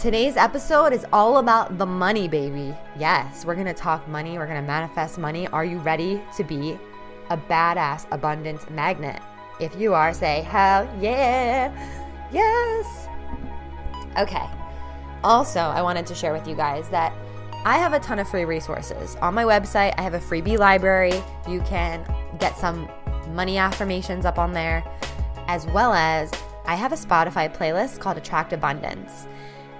Today's episode is all about the money, baby. Yes, we're going to talk money. We're going to manifest money. Are you ready to be a badass abundance magnet? If you are, say, hell yeah. Yes. Okay. Also, I wanted to share with you guys that I have a ton of free resources. On my website, I have a freebie library. You can get some money affirmations up on there, as well as I have a Spotify playlist called Attract Abundance.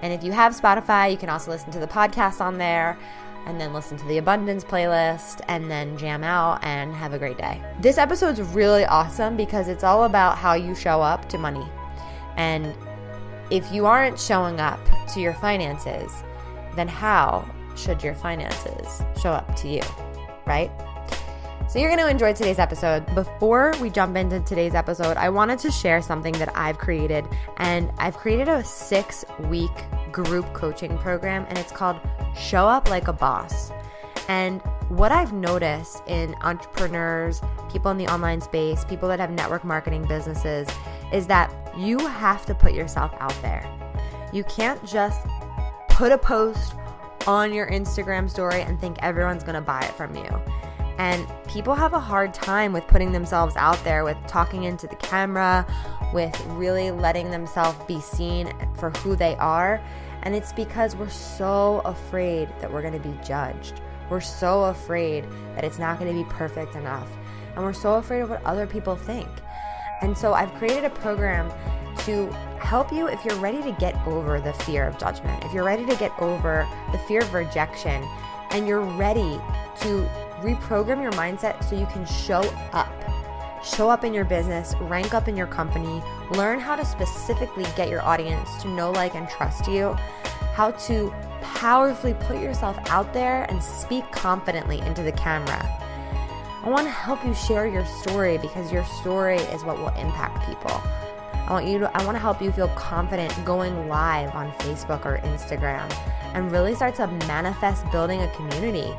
And if you have Spotify, you can also listen to the podcast on there and then listen to the abundance playlist and then jam out and have a great day. This episode's really awesome because it's all about how you show up to money. And if you aren't showing up to your finances, then how should your finances show up to you, right? So you're going to enjoy today's episode. Before we jump into today's episode, I wanted to share something that I've created. And I've created a 6-week group coaching program, and it's called Show Up Like a Boss. And what I've noticed in entrepreneurs, people in the online space, people that have network marketing businesses, is that you have to put yourself out there. You can't just put a post on your Instagram story and think everyone's going to buy it from you. And people have a hard time with putting themselves out there, with talking into the camera, with really letting themselves be seen for who they are. And it's because we're so afraid that we're going to be judged. We're so afraid that it's not going to be perfect enough. And we're so afraid of what other people think. And so I've created a program to help you if you're ready to get over the fear of judgment, if you're ready to get over the fear of rejection, and you're ready to reprogram your mindset so you can show up in your business, rank up in your company, learn how to specifically get your audience to know, like, and trust you, how to powerfully put yourself out there and speak confidently into the camera. I want to help you share your story because your story is what will impact people. I want to help you feel confident going live on Facebook or Instagram and really start to manifest building a community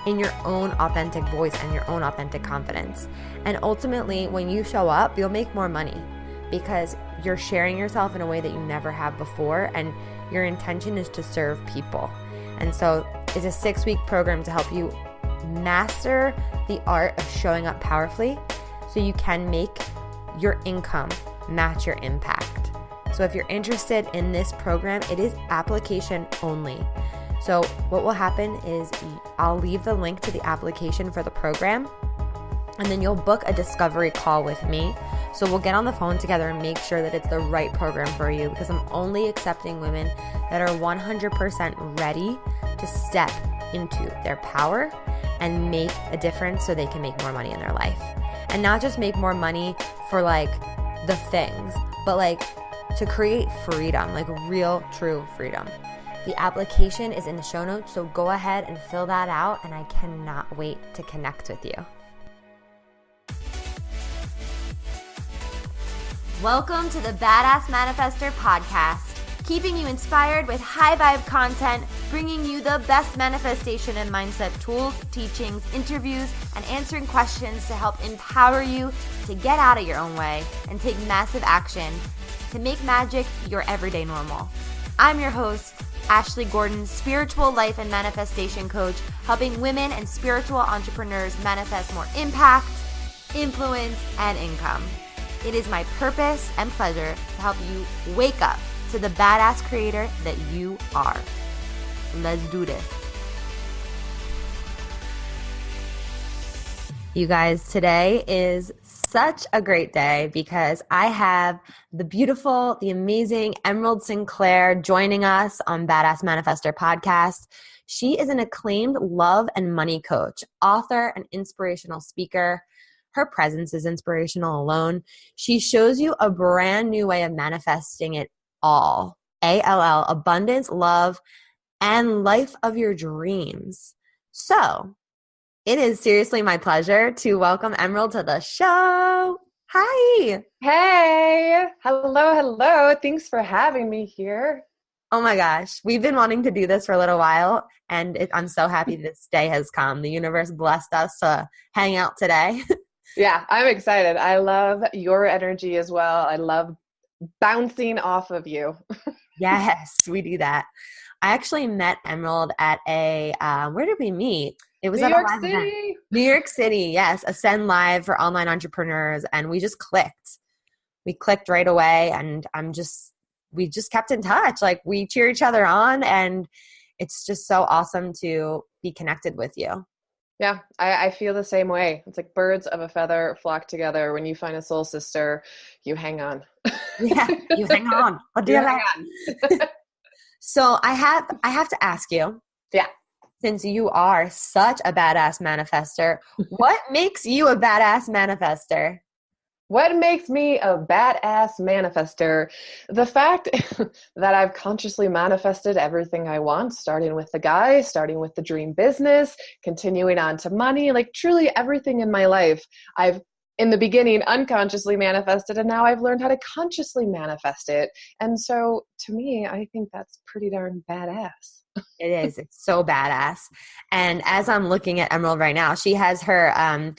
in your own authentic voice and your own authentic confidence. And ultimately, when you show up, you'll make more money because you're sharing yourself in a way that you never have before, and your intention is to serve people. And so it's a 6-week program to help you master the art of showing up powerfully so you can make your income match your impact. So if you're interested in this program, it is application only. So what will happen is I'll leave the link to the application for the program, and then you'll book a discovery call with me. So we'll get on the phone together and make sure that it's the right program for you, because I'm only accepting women that are 100% ready to step into their power and make a difference so they can make more money in their life. And not just make more money for like the things, but like to create freedom, like real, true freedom. The application is in the show notes, so go ahead and fill that out, and I cannot wait to connect with you. Welcome to the Badass Manifester podcast, keeping you inspired with high vibe content, bringing you the best manifestation and mindset tools, teachings, interviews, and answering questions to help empower you to get out of your own way and take massive action to make magic your everyday normal. I'm your host, Ashley Gordon, spiritual life and manifestation coach, helping women and spiritual entrepreneurs manifest more impact, influence, and income. It is my purpose and pleasure to help you wake up to the badass creator that you are. Let's do this. You guys, today is such a great day because I have the beautiful, the amazing Emyrald Sinclaire joining us on Badass Manifester podcast. She is an acclaimed love and money coach, author, and inspirational speaker. Her presence is inspirational alone. She shows you a brand new way of manifesting it all. ALL, abundance, love, and life of your dreams. So it is seriously my pleasure to welcome Emyrald to the show. Hi. Hey. Hello. Thanks for having me here. Oh my gosh. We've been wanting to do this for a little while, and I'm so happy this day has come. The universe blessed us to hang out today. Yeah, I'm excited. I love your energy as well. I love bouncing off of you. Yes, we do that. I actually met Emerald at where did we meet? It was New at a York live event. City. New York City, yes. Ascend Live for online entrepreneurs. And we just clicked. We clicked right away, and we just kept in touch. Like, we cheer each other on, and it's just so awesome to be connected with you. Yeah, I feel the same way. It's like birds of a feather flock together. When you find a soul sister, you hang on. Yeah, you hang on. I'll do You hang that. on. So I have to ask you, Yeah. since you are such a badass manifester, what makes you a badass manifester? What makes me a badass manifester? The fact that I've consciously manifested everything I want, starting with the guy, starting with the dream business, continuing on to money, like truly everything in my life. I've in the beginning unconsciously manifested, and now I've learned how to consciously manifest it. And so to me, I think that's pretty darn badass. It is. It's so badass. And as I'm looking at Emerald right now, she has her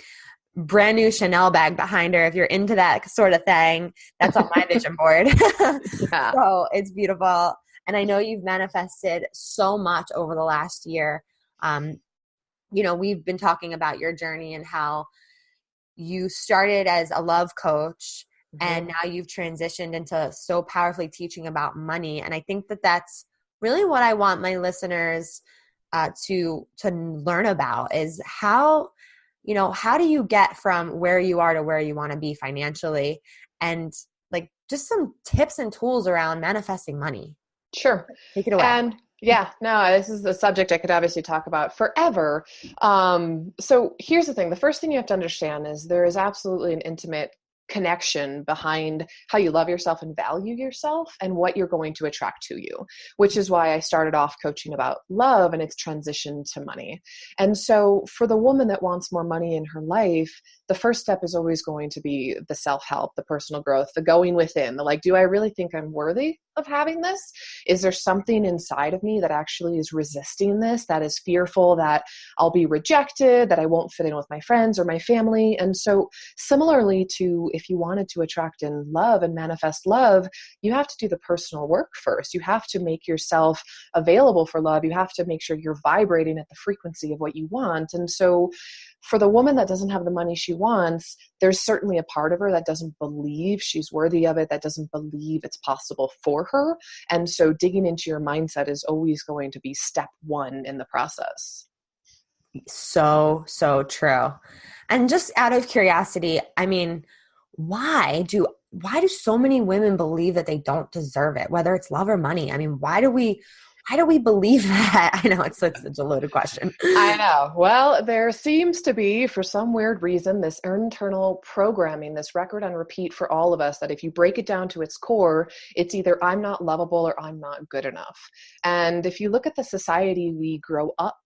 brand new Chanel bag behind her. If you're into that sort of thing, that's on my vision board. Yeah. So it's beautiful. And I know you've manifested so much over the last year. We've been talking about your journey and how you started as a love coach, and now you've transitioned into so powerfully teaching about money. And I think that that's really what I want my listeners to learn about is how do you get from where you are to where you want to be financially, and like just some tips and tools around manifesting money. Sure. Take it away. And yeah, no, this is a subject I could obviously talk about forever. So here's the thing. The first thing you have to understand is there is absolutely an intimate connection behind how you love yourself and value yourself and what you're going to attract to you, which is why I started off coaching about love and its transition to money. And so for the woman that wants more money in her life, the first step is always going to be the self-help, the personal growth, the going within, the like, do I really think I'm worthy of having this? Is there something inside of me that actually is resisting this, that is fearful that I'll be rejected, that I won't fit in with my friends or my family? And so similarly to if you wanted to attract in love and manifest love, you have to do the personal work first. You have to make yourself available for love. You have to make sure you're vibrating at the frequency of what you want. And so for the woman that doesn't have the money she wants, there's certainly a part of her that doesn't believe she's worthy of it, that doesn't believe it's possible for her. And so digging into your mindset is always going to be step one in the process. So true. And just out of curiosity, I mean, why do so many women believe that they don't deserve it, whether it's love or money? I mean, why do we believe that? I know it's such a loaded question. I know. Well, there seems to be, for some weird reason, this internal programming, this record on repeat for all of us, that if you break it down to its core, it's either I'm not lovable or I'm not good enough. And if you look at the society we grew up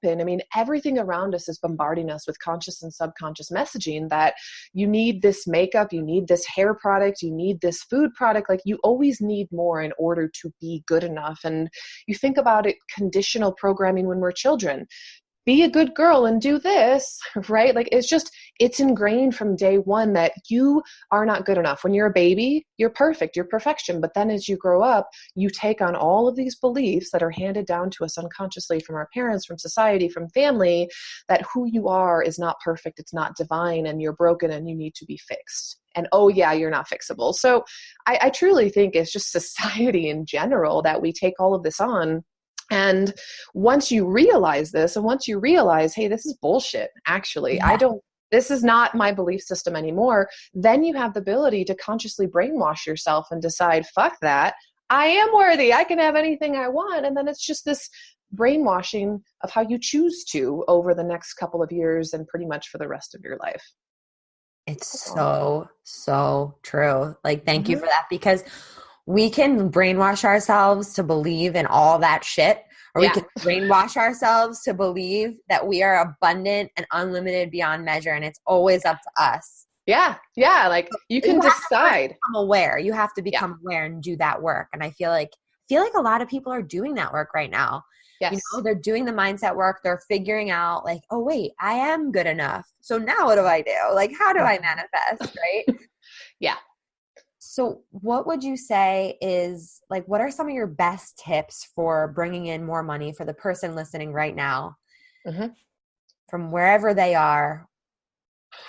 in, I mean, everything around us is bombarding us with conscious and subconscious messaging that you need this makeup, you need this hair product, you need this food product. Like, you always need more in order to be good enough. And you think about it, conditional programming when we're children. Be a good girl and do this, right? Like, it's ingrained from day one that you are not good enough. When you're a baby, you're perfect, you're perfection. But then as you grow up, you take on all of these beliefs that are handed down to us unconsciously from our parents, from society, from family, that who you are is not perfect, it's not divine, and you're broken and you need to be fixed. And oh yeah, you're not fixable. So I truly think it's just society in general that we take all of this on. And once you realize this, and once you realize, hey, this is bullshit, actually, this is not my belief system anymore, then you have the ability to consciously brainwash yourself and decide, fuck that, I am worthy, I can have anything I want. And then it's just this brainwashing of how you choose to over the next couple of years and pretty much for the rest of your life. It's so true. Like, thank you for that, because we can brainwash ourselves to believe in all that shit, or we can brainwash ourselves to believe that we are abundant and unlimited beyond measure, and it's always up to us. Yeah. Like, you can decide. Become aware. You have to become aware and do that work. And I feel like a lot of people are doing that work right now. Yes. They're doing the mindset work. They're figuring out, like, oh wait, I am good enough. So now what do I do? Like, how do I manifest? Right? Yeah. So what would you say is like, what are some of your best tips for bringing in more money for the person listening right now Mm-hmm. from wherever they are?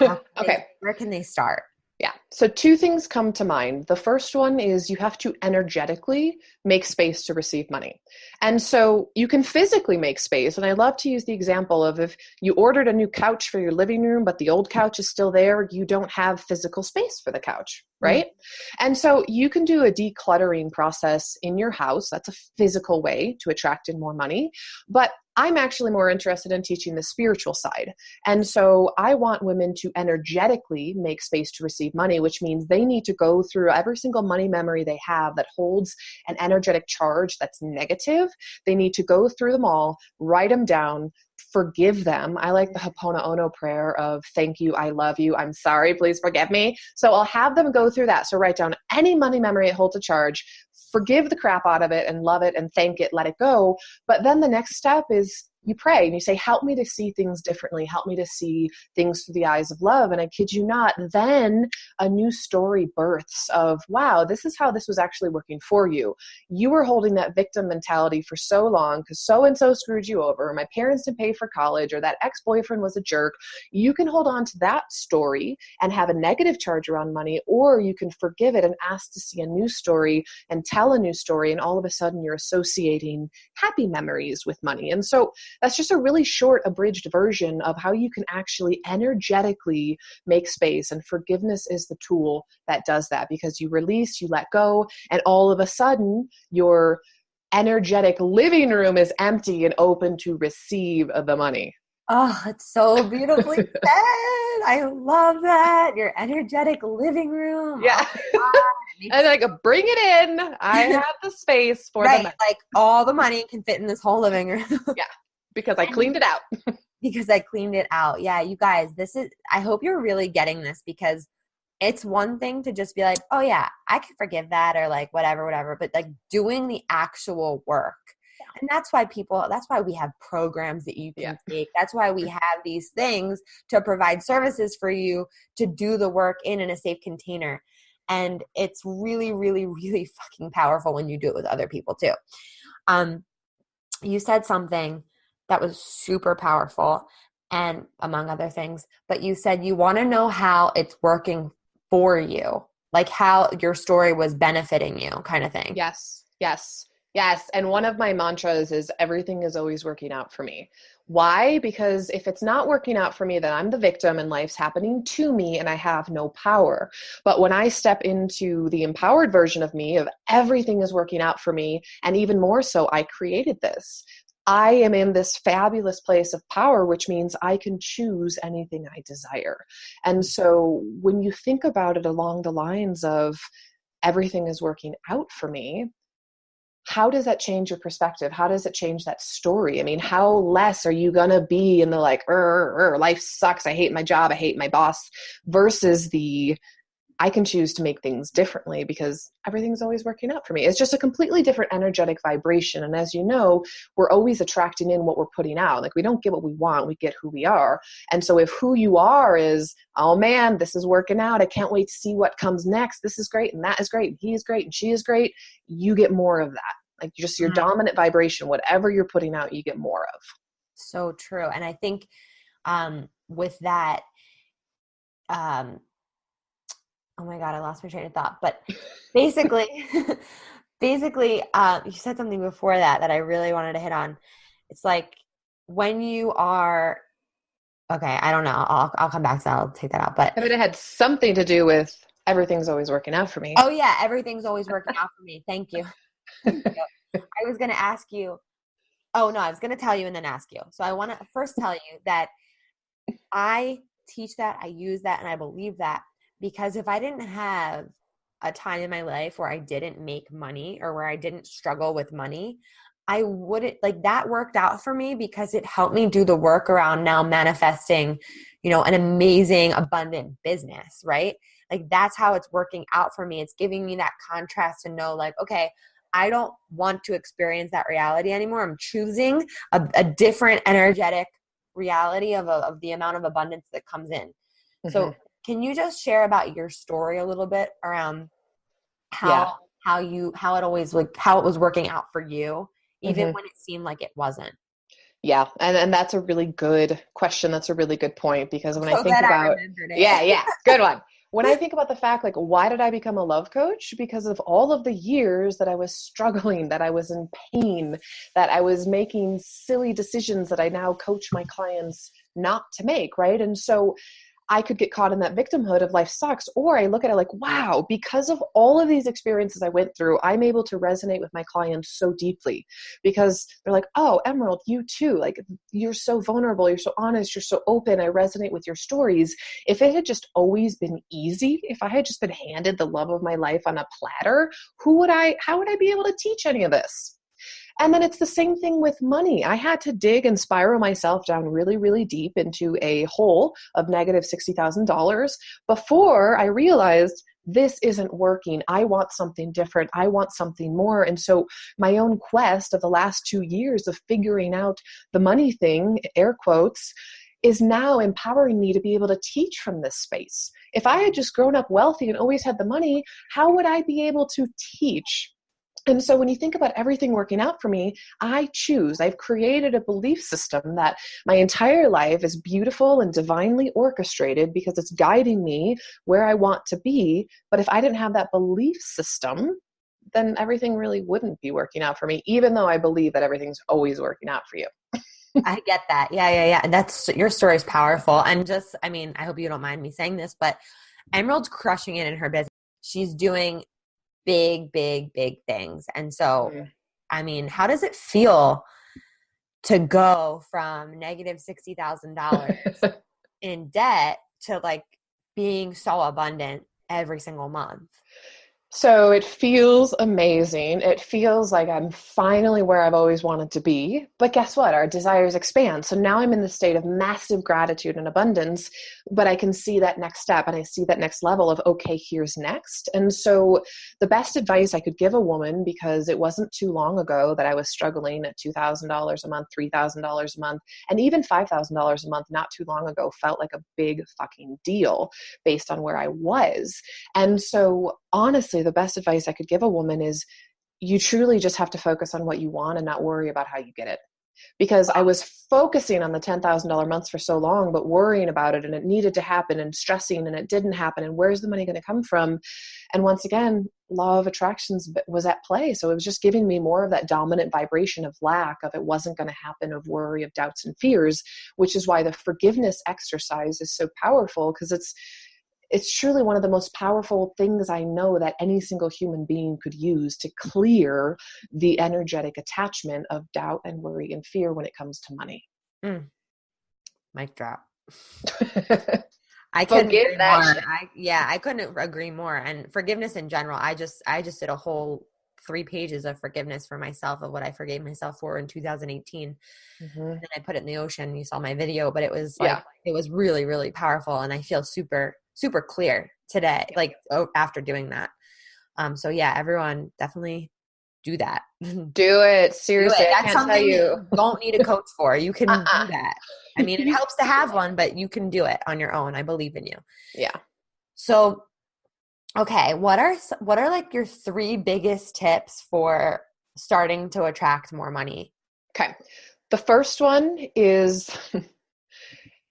Okay. Where can they start? Yeah. So two things come to mind. The first one is you have to energetically make space to receive money. And so you can physically make space. And I love to use the example of if you ordered a new couch for your living room, but the old couch is still there, you don't have physical space for the couch, right? And so you can do a decluttering process in your house. That's a physical way to attract in more money. But I'm actually more interested in teaching the spiritual side. And so I want women to energetically make space to receive money, which means they need to go through every single money memory they have that holds an energetic charge that's negative. They need to go through them all, write them down, forgive them. I like the Ho'oponopono prayer of thank you, I love you, I'm sorry, please forgive me. So I'll have them go through that. So write down any money memory it holds a charge, forgive the crap out of it and love it and thank it, let it go. But then the next step is you pray and you say, help me to see things differently. Help me to see things through the eyes of love. And I kid you not, then a new story births of, wow, this is how this was actually working for you. You were holding that victim mentality for so long because so-and-so screwed you over. My parents didn't pay for college, or that ex-boyfriend was a jerk. You can hold on to that story and have a negative charge around money, or you can forgive it and ask to see a new story and tell a new story. And all of a sudden you're associating happy memories with money. And so that's just a really short, abridged version of how you can actually energetically make space. And forgiveness is the tool that does that, because you release, you let go, and all of a sudden your energetic living room is empty and open to receive the money. Oh, it's so beautifully said. I love that. Your energetic living room. Yeah. Oh, And like, bring it in. I have the space for right. the money. Like all the money can fit in this whole living room. Yeah. Because I cleaned it out. Because I cleaned it out. Yeah, you guys, I hope you're really getting this, because it's one thing to just be like, oh yeah, I can forgive that, or like whatever, but like doing the actual work. And that's why we have programs that you can take. That's why we have these things to provide services for you to do the work in a safe container. And it's really, really, really fucking powerful when you do it with other people too. You said something that was super powerful, and among other things, but you said you want to know how it's working for you, like how your story was benefiting you, kind of thing. Yes. And one of my mantras is everything is always working out for me. Why? Because if it's not working out for me, then I'm the victim and life's happening to me and I have no power. But when I step into the empowered version of me, of everything is working out for me, and even more so, I created this. I am in this fabulous place of power, which means I can choose anything I desire. And so when you think about it along the lines of everything is working out for me, how does that change your perspective? How does it change that story? I mean, how less are you going to be in the like, life sucks, I hate my job, I hate my boss, versus the I can choose to make things differently because everything's always working out for me. It's just a completely different energetic vibration. And as you know, we're always attracting in what we're putting out. Like we don't get what we want, we get who we are. And so if who you are is, oh man, this is working out, I can't wait to see what comes next, this is great, and that is great, and he is great, and she is great, you get more of that. Like just your dominant vibration, whatever you're putting out, you get more of. So true. And I think with that, oh my God, I lost my train of thought. But basically, you said something before that I really wanted to hit on. It's like when you are, okay, I don't know. I'll come back to that. I'll take that out. But I mean, it had something to do with everything's always working out for me. Oh yeah, everything's always working out for me. Thank you. I was going to ask you. Oh no, I was going to tell you and then ask you. So I want to first tell you that I teach that, I use that, and I believe that. Because if I didn't have a time in my life where I didn't make money or where I didn't struggle with money, I wouldn't, like, that worked out for me because it helped me do the work around now manifesting, an amazing, abundant business, right? Like that's how it's working out for me. It's giving me that contrast to know like, okay, I don't want to experience that reality anymore. I'm choosing a different energetic reality of the amount of abundance that comes in. Mm-hmm. So can you just share about your story a little bit around Yeah. how it always like how it was working out for you, even Hmm. when it seemed like it wasn't. Yeah. And that's a really good question. That's a really good point because I'm when I so think glad I about, remembered yeah, it. yeah, good one. When I think about the fact, like, why did I become a love coach? Because of all of the years that I was struggling, that I was in pain, that I was making silly decisions that I now coach my clients not to make, right? And so I could get caught in that victimhood of life sucks. Or I look at it like, wow, because of all of these experiences I went through, I'm able to resonate with my clients so deeply because they're like, oh, Emerald, you too. Like, you're so vulnerable. You're so honest. You're so open. I resonate with your stories. If it had just always been easy, if I had just been handed the love of my life on a platter, how would I be able to teach any of this? And then it's the same thing with money. I had to dig and spiral myself down really, really deep into a hole of negative $60,000 before I realized this isn't working. I want something different. I want something more. And so my own quest of the last 2 years of figuring out the money thing, air quotes, is now empowering me to be able to teach from this space. If I had just grown up wealthy and always had the money, how would I be able to teach? And so when you think about everything working out for me, I've created a belief system that my entire life is beautiful and divinely orchestrated because it's guiding me where I want to be. But if I didn't have that belief system, then everything really wouldn't be working out for me, even though I believe that everything's always working out for you. I get that. Yeah, yeah, yeah. That's your story is powerful. And just, I mean, I hope you don't mind me saying this, but Emerald's crushing it in her business. She's doing big, big, big things. And so, Mm. I mean, how does it feel to go from negative $60,000 in debt to like being so abundant every single month? So it feels amazing. It feels like I'm finally where I've always wanted to be. But guess what? Our desires expand. So now I'm in the state of massive gratitude and abundance, but I can see that next step and I see that next level of, okay, here's next. And so the best advice I could give a woman, because it wasn't too long ago that I was struggling at $2,000 a month, $3,000 a month, and even $5,000 a month not too long ago felt like a big fucking deal based on where I was. And so honestly, the best advice I could give a woman is you truly just have to focus on what you want and not worry about how you get it. Because I was focusing on the $10,000 months for so long, but worrying about it and it needed to happen and stressing and it didn't happen. And where's the money going to come from? And once again, law of attractions was at play. So it was just giving me more of that dominant vibration of lack, of it wasn't going to happen, of worry, of doubts and fears, which is why the forgiveness exercise is so powerful, because it's truly one of the most powerful things I know that any single human being could use to clear the energetic attachment of doubt and worry and fear when it comes to money. Mic drop. I couldn't Forgive agree that more. shit. I couldn't agree more. And forgiveness in general, I just did a whole 3 pages of forgiveness for myself of what I forgave myself for in 2018. Mm-hmm. And I put it in the ocean. You saw my video, but it was like, Yeah. it was really, really powerful. And I feel super, super clear today, like after doing that. So yeah, everyone definitely do that. Do Do it. Seriously, it. I That's can't tell something that you. you don't need a coach for. You can do Uh-uh. that. I mean, it helps to have one, but you can do it on your own. I believe in you. Yeah. So, okay, what are like your 3 biggest tips for starting to attract more money? Okay. The first one is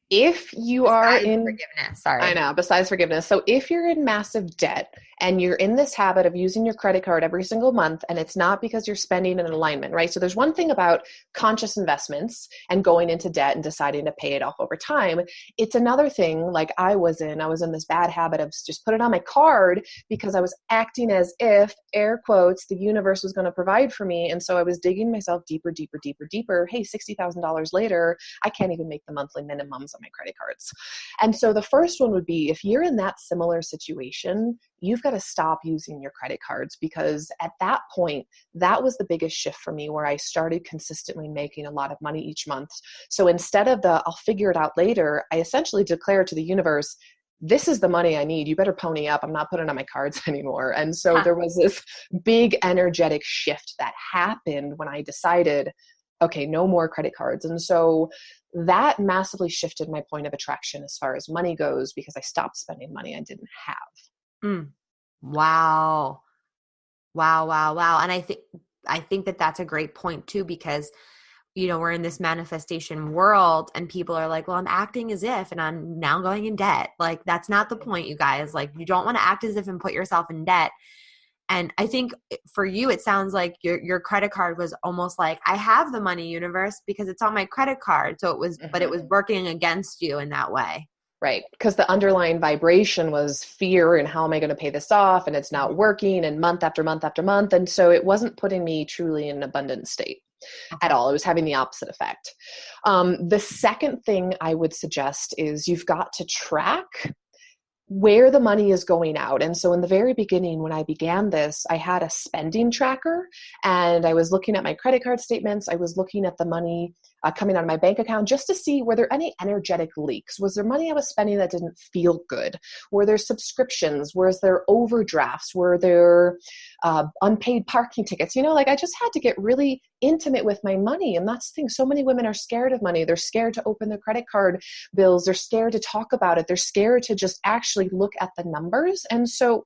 if you are Besides in, forgiveness, I sorry. know, besides forgiveness. So if you're in massive debt and you're in this habit of using your credit card every single month, and it's not because you're spending in alignment, right? So there's one thing about conscious investments and going into debt and deciding to pay it off over time. It's another thing, like I was in this bad habit of just put it on my card because I was acting as if, air quotes, the universe was going to provide for me. And so I was digging myself deeper, deeper, deeper, deeper. Hey, $60,000 later, I can't even make the monthly minimums on my credit cards. And so the first one would be, if you're in that similar situation, you've got to stop using your credit cards, because at that point, that was the biggest shift for me, where I started consistently making a lot of money each month. So instead of the I'll figure it out later, I essentially declared to the universe, this is the money I need. You better pony up. I'm not putting on my cards anymore. And so there was this big energetic shift that happened when I decided, okay, no more credit cards. And so that massively shifted my point of attraction as far as money goes, because I stopped spending money I didn't have. Mm. Wow. Wow, wow, wow. And I think that that's a great point too, because we're in this manifestation world and people are like, well, I'm acting as if, and I'm now going in debt. Like, that's not the point, you guys. Like, you don't want to act as if and put yourself in debt. And I think for you, it sounds like your credit card was almost like, I have the money, universe, because it's on my credit card. So it was, but it was working against you in that way. Right. Because the underlying vibration was fear and how am I going to pay this off? And it's not working, and month after month after month. And so it wasn't putting me truly in an abundant state at all. It was having the opposite effect. The second thing I would suggest is you've got to track where the money is going out. And so in the very beginning, when I began this, I had a spending tracker and I was looking at my credit card statements. I was looking at the money coming out of my bank account just to see, were there any energetic leaks? Was there money I was spending that didn't feel good? Were there subscriptions? Was there overdrafts? Were there unpaid parking tickets? Like, I just had to get really intimate with my money. And that's the thing. So many women are scared of money. They're scared to open their credit card bills. They're scared to talk about it. They're scared to just actually look at the numbers. And so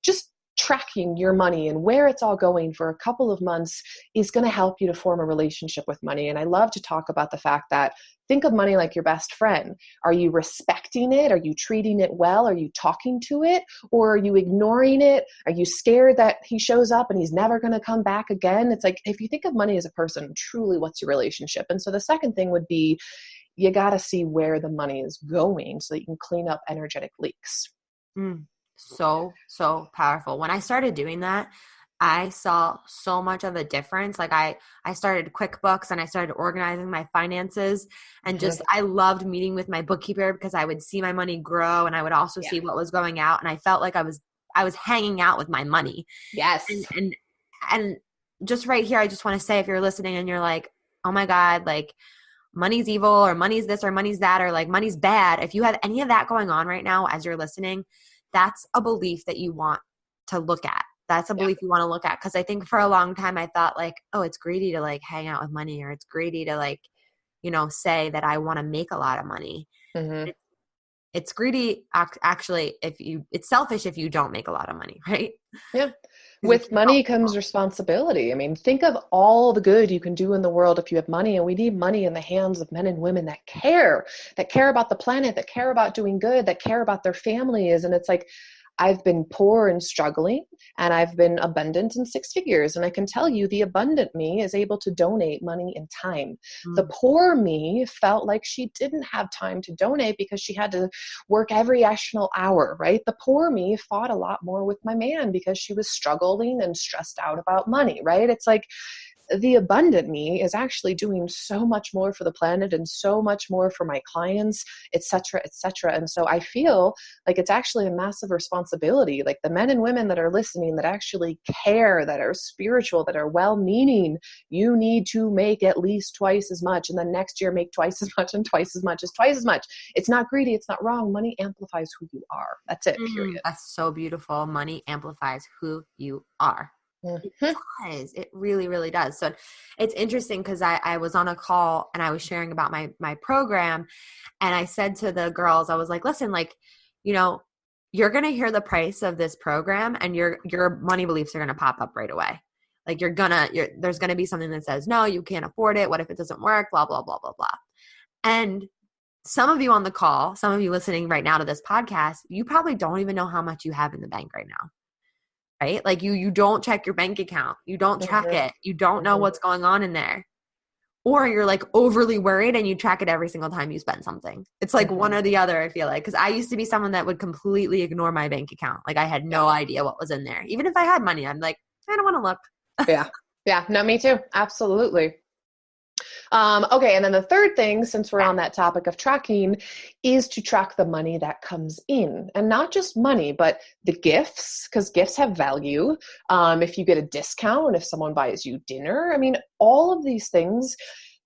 just tracking your money and where it's all going for a couple of months is going to help you to form a relationship with money. And I love to talk about the fact that think of money like your best friend. Are you respecting it? Are you treating it well? Are you talking to it? Or are you ignoring it? Are you scared that he shows up and he's never going to come back again? It's like, if you think of money as a person, truly, what's your relationship? And so the second thing would be, you got to see where the money is going so that you can clean up energetic leaks. So powerful. When I started doing that, I saw so much of a difference. Like, I started QuickBooks and I started organizing my finances, and just, I loved meeting with my bookkeeper because I would see my money grow and I would also see what was going out. And I felt like I was hanging out with my money. Yes. And just right here, I just want to say, if you're listening and you're like, oh my God, like, money's evil, or money's this, or money's that, or like money's bad. If you have any of that going on right now as you're listening, that's a belief that you want to look at. That's a belief you want to look at. Cause I think for a long time I thought like, oh, it's greedy to like hang out with money, or it's greedy to like, say that I want to make a lot of money. It's greedy. Actually, it's selfish if you don't make a lot of money, right? Yeah. With money comes responsibility. I mean, think of all the good you can do in the world if you have money, and we need money in the hands of men and women that care about the planet, that care about doing good, that care about their families. And it's like, I've been poor and struggling, and I've been abundant in six figures. And I can tell you, the abundant me is able to donate money and time. The poor me felt like she didn't have time to donate because she had to work every additional hour, right? The poor me fought a lot more with my man because she was struggling and stressed out about money, right? It's like, the abundant me is actually doing so much more for the planet and so much more for my clients, et cetera, et cetera. And so I feel like it's actually a massive responsibility. Like, the men and women that are listening, that actually care, that are spiritual, that are well-meaning, you need to make at least twice as much. And then next year, make twice as much, and twice as much is twice as much. It's not greedy. It's not wrong. Money amplifies who you are. That's it, period. That's so beautiful. Money amplifies who you are. It does. It really, really does. So it's interesting because I was on a call and I was sharing about my program, and I said to the girls, I was like, listen, like, you're going to hear the price of this program and your money beliefs are going to pop up right away. Like, there's going to be something that says, no, you can't afford it. What if it doesn't work? Blah, blah, blah, blah, blah. And some of you on the call, some of you listening right now to this podcast, you probably don't even know how much you have in the bank right now. Right? Like, you don't check your bank account. You don't track it. You don't know what's going on in there. Or you're like overly worried and you track it every single time you spend something. It's like one or the other, I feel like. Because I used to be someone that would completely ignore my bank account. Like, I had no idea what was in there. Even if I had money, I'm like, I don't want to look. Yeah. No, me too. Absolutely. Okay. And then the third thing, since we're on that topic of tracking, is to track the money that comes in, and not just money, but the gifts, because gifts have value. If you get a discount, if someone buys you dinner, I mean, all of these things.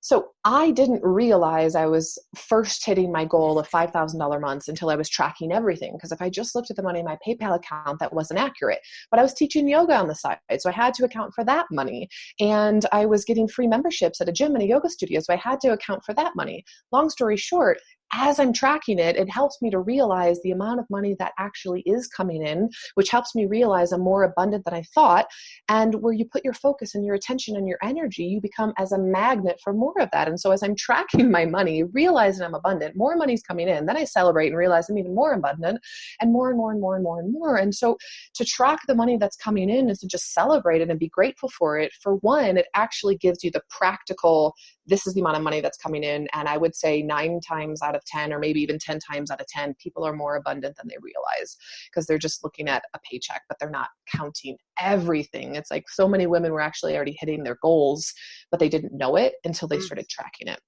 So I didn't realize I was first hitting my goal of $5,000 months until I was tracking everything. Because if I just looked at the money in my PayPal account, that wasn't accurate. But I was teaching yoga on the side, so I had to account for that money. And I was getting free memberships at a gym and a yoga studio, so I had to account for that money. Long story short, as I'm tracking it, it helps me to realize the amount of money that actually is coming in, which helps me realize I'm more abundant than I thought. And where you put your focus and your attention and your energy, you become as a magnet for more of that. And so as I'm tracking my money, realizing I'm abundant, more money's coming in, then I celebrate and realize I'm even more abundant, and more and more and more and more and more. And so to track the money that's coming in is to just celebrate it and be grateful for it. For one, it actually gives you the practical, this is the amount of money that's coming in. And I would say 9 times out of 10, or maybe even 10 times out of 10, people are more abundant than they realize, because they're just looking at a paycheck, but they're not counting everything. It's like so many women were actually already hitting their goals, but they didn't know it until they started tracking it.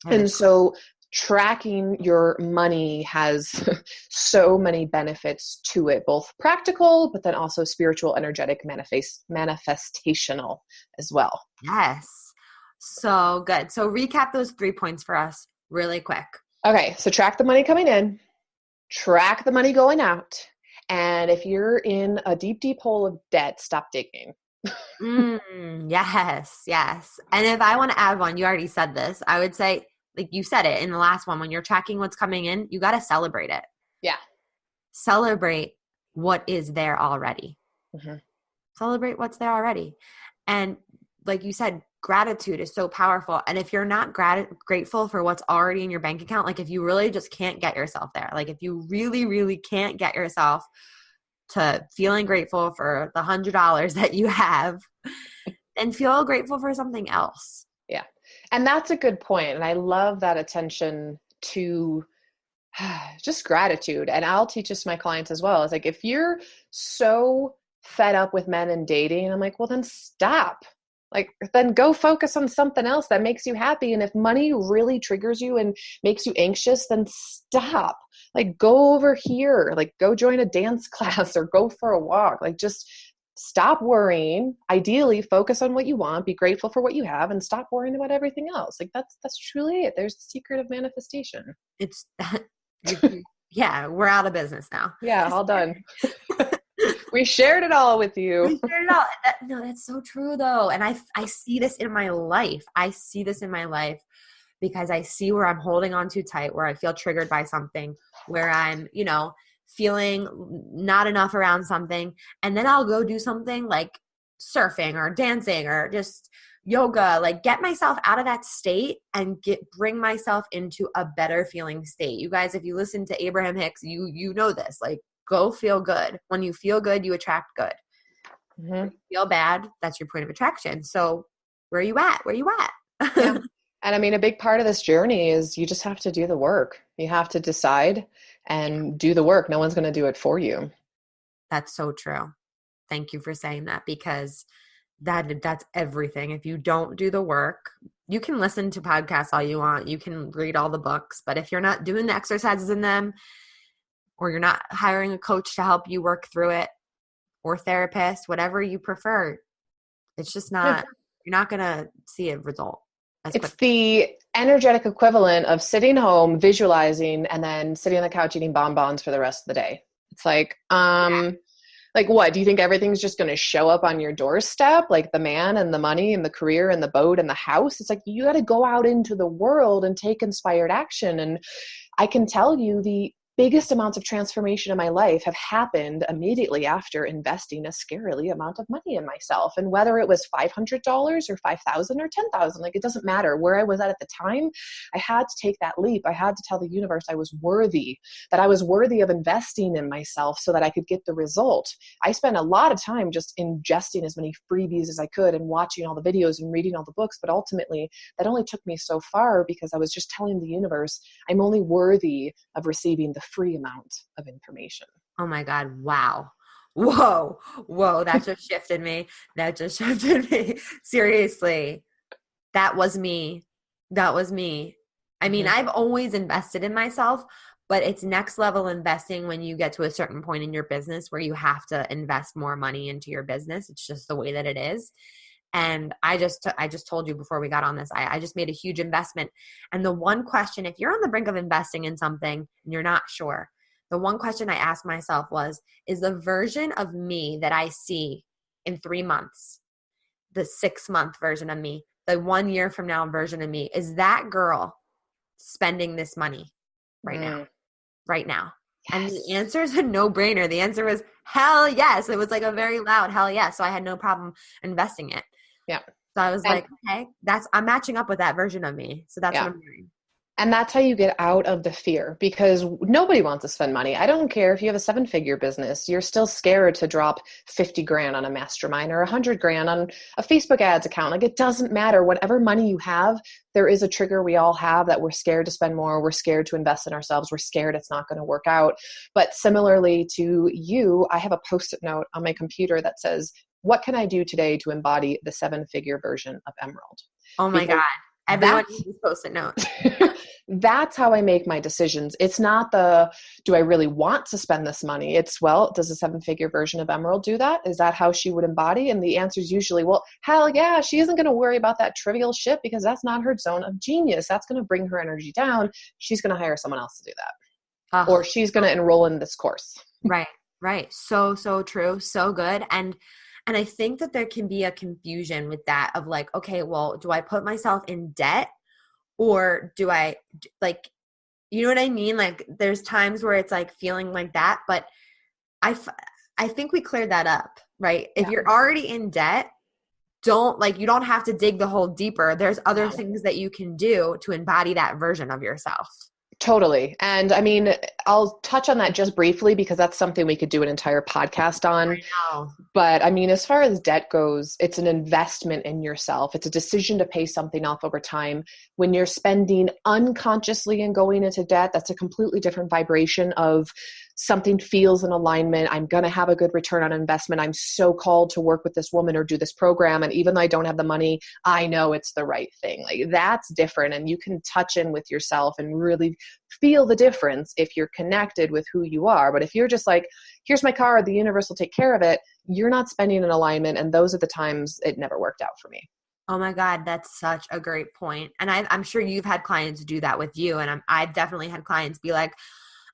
And so tracking your money has so many benefits to it, both practical, but then also spiritual, energetic, manifestational as well. Yes. So good. So recap those 3 points for us really quick. Okay. So track the money coming in, track the money going out. And if you're in a deep, deep hole of debt, stop digging. Yes. Yes. And if I want to add one, you already said this, I would say, like you said it in the last one, when you're tracking what's coming in, you got to celebrate it. Yeah. Celebrate what is there already. Mm-hmm. Celebrate what's there already. And like you said, gratitude is so powerful. And if you're not grateful for what's already in your bank account, like if you really just can't get yourself there, like if you really, really can't get yourself to feeling grateful for the $100 that you have, then feel grateful for something else. Yeah. And that's a good point. And I love that attention to just gratitude. And I'll teach this to my clients as well. It's like, if you're so fed up with men and dating, I'm like, well, then stop. Like, then go focus on something else that makes you happy. And if money really triggers you and makes you anxious, then stop. Like, go over here, like go join a dance class or go for a walk. Like, just stop worrying. Ideally, focus on what you want, be grateful for what you have, and stop worrying about everything else. Like, that's truly it. There's the secret of manifestation. It's, yeah, we're out of business now. Yeah, all done. We shared it all with you. We shared it all. That's so true though. And I see this in my life. Because I see where I'm holding on too tight, where I feel triggered by something, where I'm, feeling not enough around something. And then I'll go do something like surfing or dancing or just yoga, like get myself out of that state and bring myself into a better feeling state. You guys, if you listen to Abraham Hicks, you know this, like, go feel good. When you feel good, you attract good. Mm-hmm. When you feel bad, that's your point of attraction. So where are you at? Yeah. And I mean, a big part of this journey is you just have to do the work. You have to decide and do the work. No one's going to do it for you. That's so true. Thank you for saying that, because that's everything. If you don't do the work, you can listen to podcasts all you want. You can read all the books, but if you're not doing the exercises in them, or you're not hiring a coach to help you work through it, or therapist, whatever you prefer, it's just not, you're not going to see a result. It's the energetic equivalent of sitting home, visualizing, and then sitting on the couch eating bonbons for the rest of the day. It's like, like what? Do you think everything's just going to show up on your doorstep? Like the man and the money and the career and the boat and the house? It's like, you got to go out into the world and take inspired action. And I can tell you the biggest amounts of transformation in my life have happened immediately after investing a scarily amount of money in myself. And whether it was $500 or $5,000 or $10,000, like, it doesn't matter where I was at the time. I had to take that leap. I had to tell the universe I was worthy, that I was worthy of investing in myself so that I could get the result. I spent a lot of time just ingesting as many freebies as I could and watching all the videos and reading all the books. But ultimately, that only took me so far, because I was just telling the universe I'm only worthy of receiving the free amount of information. Oh my God. Wow. Whoa. That just shifted me. Seriously. That was me. I mean, I've always invested in myself, but it's next level investing when you get to a certain point in your business where you have to invest more money into your business. It's just the way that it is. And I just told you before we got on this, I just made a huge investment. And the one question, if you're on the brink of investing in something and you're not sure, the one question I asked myself was, is the version of me that I see in 3 months, the 6-month version of me, the 1 year from now version of me, is that girl spending this money? right now, right now. Yes. And the answer is a no-brainer. The answer was hell yes. It was like a very loud hell yes. So I had no problem investing it. Yeah. So I was like, okay, I'm matching up with that version of me. So that's what I'm doing. And that's how you get out of the fear, because nobody wants to spend money. I don't care if you have a 7-figure business, you're still scared to drop 50 grand on a mastermind or 100 grand on a Facebook ads account. Like, it doesn't matter. Whatever money you have, there is a trigger we all have that we're scared to spend more. We're scared to invest in ourselves. We're scared it's not going to work out. But similarly to you, I have a Post-it note on my computer that says, what can I do today to embody the 7-figure version of Emyrald? Oh my God. Everyone needs this Post-it note. That's how I make my decisions. It's not do I really want to spend this money? It's, well, does a 7-figure version of Emyrald do that? Is that how she would embody? And the answer is usually, well, hell yeah, she isn't going to worry about that trivial shit because that's not her zone of genius. That's going to bring her energy down. She's going to hire someone else to do that. Or she's going to enroll in this course. Right. So true. So good. And I think that there can be a confusion with that of like, okay, well, do I put myself in debt or do I like, you know what I mean? Like there's times where it's like feeling like that, but I think we cleared that up, right? If you're already in debt, you don't have to dig the hole deeper. There's other things that you can do to embody that version of yourself. Totally. And I mean, I'll touch on that just briefly because that's something we could do an entire podcast on. But I mean, as far as debt goes, it's an investment in yourself. It's a decision to pay something off over time. When you're spending unconsciously and going into debt, that's a completely different vibration of something feels in alignment. I'm going to have a good return on investment. I'm so called to work with this woman or do this program. And even though I don't have the money, I know it's the right thing. Like that's different. And you can touch in with yourself and really feel the difference if you're connected with who you are. But if you're just like, here's my car, the universe will take care of it, you're not spending in alignment. And those are the times it never worked out for me. Oh my God, that's such a great point. And I'm sure you've had clients do that with you. And I've definitely had clients be like,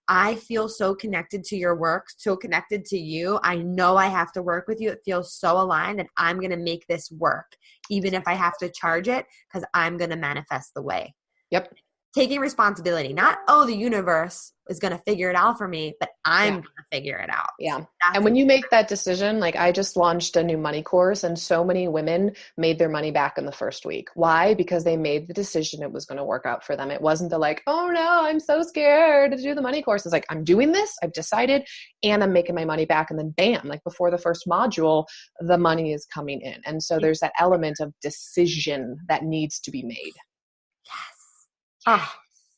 I feel so connected to your work, so connected to you. I know I have to work with you. It feels so aligned and I'm going to make this work, even if I have to charge it, because I'm going to manifest the way. Yep. Taking responsibility, not, the universe is going to figure it out for me, but I'm going to figure it out. Yeah. And when you make that decision, like I just launched a new money course and so many women made their money back in the first week. Why? Because they made the decision it was going to work out for them. It wasn't the like, oh no, I'm so scared to do the money course. It's like, I'm doing this, I've decided, and I'm making my money back. And then bam, like before the first module, the money is coming in. And so there's that element of decision that needs to be made. Oh,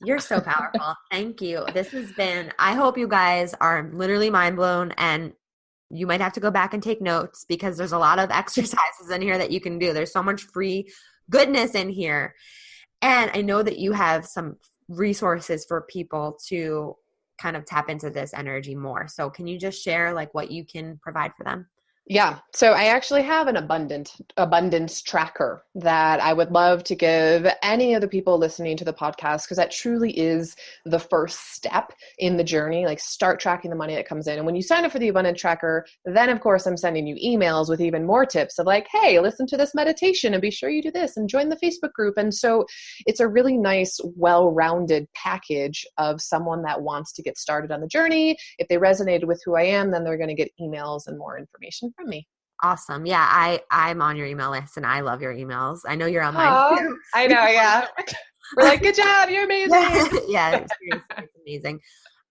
you're so powerful. Thank you. This has been, I hope you guys are literally mind blown and you might have to go back and take notes because there's a lot of exercises in here that you can do. There's so much free goodness in here. And I know that you have some resources for people to kind of tap into this energy more. So can you just share like what you can provide for them? Yeah. So I actually have an abundance tracker that I would love to give any of the people listening to the podcast, because that truly is the first step in the journey. Like start tracking the money that comes in. And when you sign up for the abundance tracker, then of course I'm sending you emails with even more tips of like, hey, listen to this meditation and be sure you do this and join the Facebook group. And so it's a really nice, well-rounded package of someone that wants to get started on the journey. If they resonated with who I am, then they're going to get emails and more information from me. Awesome. Yeah, I'm on your email list and I love your emails. I know you're on mine too. I know, yeah. We're like, good job, you're amazing. Yeah, seriously, it's amazing.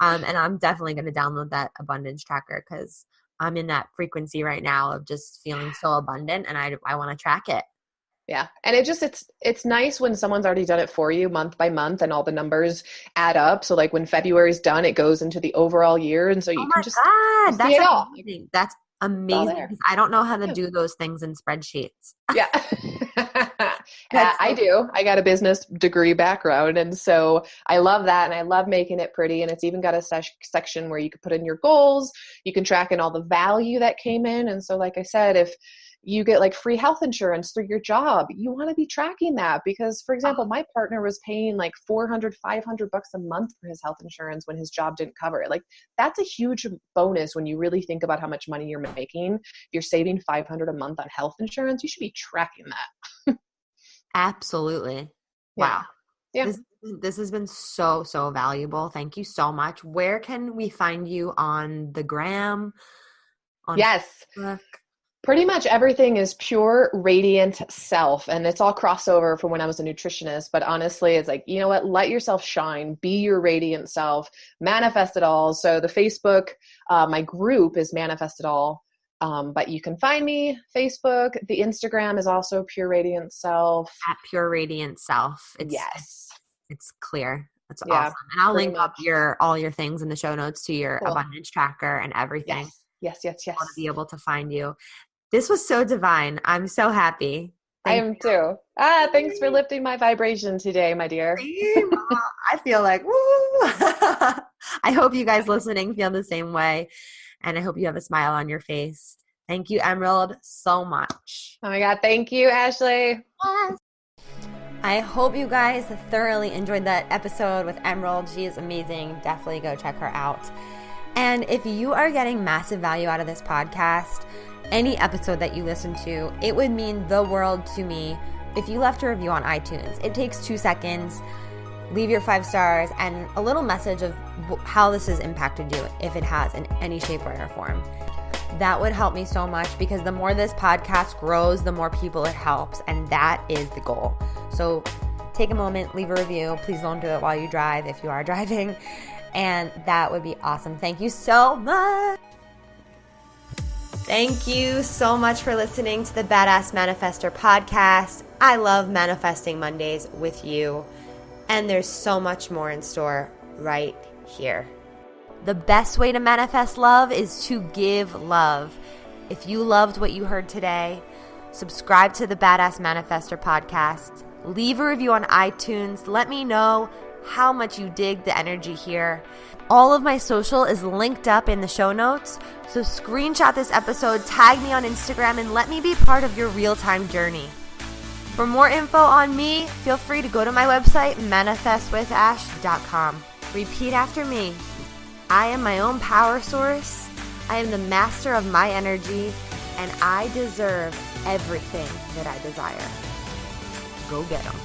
And I'm definitely going to download that abundance tracker because I'm in that frequency right now of just feeling so abundant and I want to track it. Yeah. And it's nice when someone's already done it for you month by month and all the numbers add up. So like when February's done, it goes into the overall year. And so you can just see it all. That's amazing. I don't know how to do those things in spreadsheets. Yeah. I do. I got a business degree background. And so I love that. And I love making it pretty. And it's even got a section where you can put in your goals. You can track in all the value that came in. And so like I said, if you get like free health insurance through your job, you want to be tracking that because, for example, my partner was paying like $400, $500 a month for his health insurance when his job didn't cover it. Like that's a huge bonus when you really think about how much money you're making. If you're saving $500 a month on health insurance, you should be tracking that. Absolutely. Wow. Yeah. This is This has been so, so valuable. Thank you so much. Where can we find you on the gram, on Yes. Facebook? Pretty much everything is Pure Radiant Self, and it's all crossover from when I was a nutritionist. But honestly, it's like, you know what? Let yourself shine, be your radiant self, manifest it all. So the Facebook, my group is Manifest It All. But you can find me Facebook. The Instagram is also Pure Radiant Self. At Pure Radiant Self. Yes. It's clear. That's Yeah. awesome. And I'll Pretty link up much. all your things in the show notes to your Cool. abundance tracker and everything. Yes. To be able to find you. This was so divine. I'm so happy. I am too. Thanks for lifting my vibration today, my dear. I feel like, woo. I hope you guys listening feel the same way. And I hope you have a smile on your face. Thank you, Emyrald, so much. Oh my God. Thank you, Ashley. I hope you guys thoroughly enjoyed that episode with Emyrald. She is amazing. Definitely go check her out. And if you are getting massive value out of this podcast, any episode that you listen to, it would mean the world to me if you left a review on iTunes. It takes 2 seconds. Leave your 5 stars and a little message of how this has impacted you, if it has in any shape, way, or form. That would help me so much because the more this podcast grows, the more people it helps. And that is the goal. So take a moment, leave a review. Please don't do it while you drive if you are driving. And that would be awesome. Thank you so much. Thank you so much for listening to the Badass Manifester podcast. I love manifesting Mondays with you. And there's so much more in store right here. The best way to manifest love is to give love. If you loved what you heard today, subscribe to the Badass Manifester podcast. Leave a review on iTunes. Let me know how much you dig the energy here. All of my social is linked up in the show notes, so screenshot this episode, tag me on Instagram, and let me be part of your real-time journey. For more info on me, feel free to go to my website, manifestwithash.com. Repeat after me. I am my own power source. I am the master of my energy, and I deserve everything that I desire. Go get 'em.